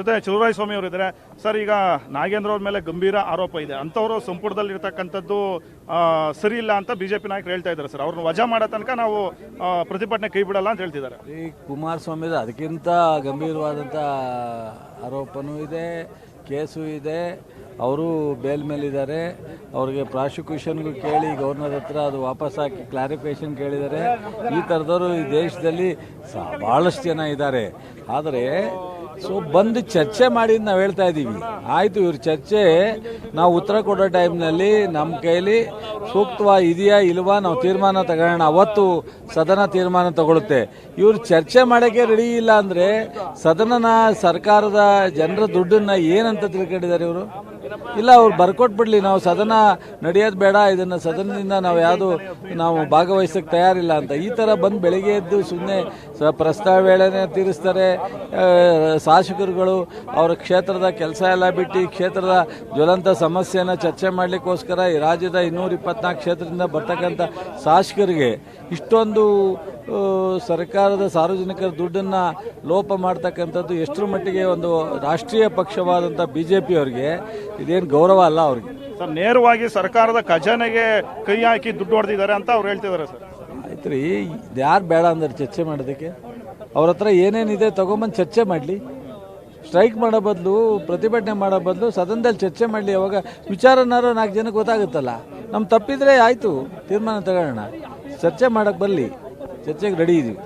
ಜೊತೆ ಸ್ವಾಮಿ ಅವರು ಇದ್ದಾರೆ ಸರ್. ಈಗ ನಾಗೇಂದ್ರ ಅವ್ರ ಮೇಲೆ ಗಂಭೀರ ಆರೋಪ ಇದೆ, ಅಂಥವರು ಸಂಪುಟದಲ್ಲಿ ಇರ್ತಕ್ಕಂಥದ್ದು ಸರಿ ಇಲ್ಲ ಅಂತ ಬಿಜೆಪಿ ನಾಯಕರು ಹೇಳ್ತಾ ಇದ್ದಾರೆ ಸರ್. ಅವ್ರನ್ನ ವಜಾ ಮಾಡೋ ತನಕ ನಾವು ಪ್ರತಿಭಟನೆ ಕೈ ಬಿಡಲ್ಲ ಅಂತ ಹೇಳ್ತಿದ್ದಾರೆ. ಈ ಕುಮಾರಸ್ವಾಮಿ ಅದಕ್ಕಿಂತ ಗಂಭೀರವಾದಂಥ ಆರೋಪನೂ ಇದೆ, ಕೇಸು ಇದೆ. ಅವರು ಬೇಲ್ ಮೇಲಿದ್ದಾರೆ. ಅವ್ರಿಗೆ ಪ್ರಾಸಿಕ್ಯೂಷನ್ಗೂ ಕೇಳಿ ಗವರ್ನರ್ ಹತ್ರ ಅದು ವಾಪಸ್ ಹಾಕಿ ಕ್ಲಾರಿಫಿಕೇಷನ್ ಕೇಳಿದ್ದಾರೆ. ಈ ಥರದವರು ಈ ದೇಶದಲ್ಲಿ ಭಾಳಷ್ಟು ಜನ ಇದ್ದಾರೆ. ಆದರೆ ಬಂದು ಚರ್ಚೆ ಮಾಡಿ ನಾವು ಹೇಳ್ತಾ ಇದ್ದೀವಿ. ಆಯಿತು, ಇವ್ರ ಚರ್ಚೆ ನಾವು ಉತ್ತರ ಕೊಡೋ ಟೈಮ್ನಲ್ಲಿ ನಮ್ಮ ಕೈಲಿ ಸೂಕ್ತವಾ ಇದೆಯಾ ಇಲ್ವಾ ನಾವು ತೀರ್ಮಾನ ತಗೊಳ್ಳೋಣ. ಅವತ್ತು ಸದನ ತೀರ್ಮಾನ ತಗೊಳುತ್ತೆ. ಇವರು ಚರ್ಚೆ ಮಾಡೋಕ್ಕೆ ರೆಡಿ ಇಲ್ಲ ಅಂದರೆ ಸದನನ ಸರ್ಕಾರದ ಜನರ ದುಡ್ಡನ್ನು ಏನಂತ ತಿಳ್ಕೊಂಡಿದ್ದಾರೆ ಇವರು? ಇಲ್ಲ, ಅವ್ರು ಬರ್ಕೊಟ್ಬಿಡ್ಲಿ, ನಾವು ಸದನ ನಡೆಯೋದು ಬೇಡ, ಇದನ್ನು ಸದನದಿಂದ ನಾವು ಭಾಗವಹಿಸೋಕ್ಕೆ ತಯಾರಿಲ್ಲ ಅಂತ. ಈ ಥರ ಬಂದು ಬೆಳಿಗ್ಗೆ ಎದ್ದು ಸುಮ್ಮನೆ ಪ್ರಸ್ತಾವ ವೇಳೆನೇ ತೀರಿಸ್ತಾರೆ. ಶಾಸಕರುಗಳು ಅವರ ಕ್ಷೇತ್ರದ ಕೆಲಸ ಎಲ್ಲ ಬಿಟ್ಟು ಕ್ಷೇತ್ರದ ಜ್ವಲಂತ ಸಮಸ್ಯೆಯನ್ನು ಚರ್ಚೆ ಮಾಡಲಿಕ್ಕೋಸ್ಕರ ಈ ರಾಜ್ಯದ 224 ಕ್ಷೇತ್ರದಿಂದ ಬರ್ತಕ್ಕಂಥ ಶಾಸಕರಿಗೆ ಇಷ್ಟೊಂದು ಸರ್ಕಾರದ ಸಾರ್ವಜನಿಕರ ದುಡ್ಡನ್ನು ಲೋಪ ಮಾಡ್ತಕ್ಕಂಥದ್ದು ಎಷ್ಟರ ಮಟ್ಟಿಗೆ ಒಂದು ರಾಷ್ಟ್ರೀಯ ಪಕ್ಷವಾದಂಥ BJP ಅವರಿಗೆ ಇದೇನು ಗೌರವ ಅಲ್ಲ ಅವ್ರಿಗೆ. ಸರ್, ನೇರವಾಗಿ ಸರ್ಕಾರದ ಖಜಾನೆಗೆ ಕೈ ಹಾಕಿ ದುಡ್ಡು ಹೊಡೆದಿದ್ದಾರೆ ಅಂತ ಅವ್ರು ಹೇಳ್ತಿದ್ದಾರೆ ಸರ್. ಆಯ್ತು ರೀ, ಯಾರು ಬೇಡ ಅಂದ್ರೆ ಚರ್ಚೆ ಮಾಡೋದಕ್ಕೆ? ಅವ್ರ ಹತ್ರ ಏನೇನಿದೆ ತಗೊಂಬಂದು ಚರ್ಚೆ ಮಾಡಲಿ. ಸ್ಟ್ರೈಕ್ ಮಾಡೋ ಬದಲು, ಪ್ರತಿಭಟನೆ ಮಾಡೋ ಬದಲು ಸದನದಲ್ಲಿ ಚರ್ಚೆ ಮಾಡಲಿ. ಅವಾಗ ವಿಚಾರನಾರು 4 ಜನಕ್ಕೆ ಗೊತ್ತಾಗುತ್ತಲ್ಲ. ನಮ್ಮ ತಪ್ಪಿದ್ರೆ ಆಯಿತು, ತೀರ್ಮಾನ ತಗೊಳ್ಳೋಣ, ಚರ್ಚೆ ಮಾಡೋಕ್ಕೆ ಬರಲಿ, ಚರ್ಚೆಗೆ ರೆಡಿ ಇದ್ದೀವಿ.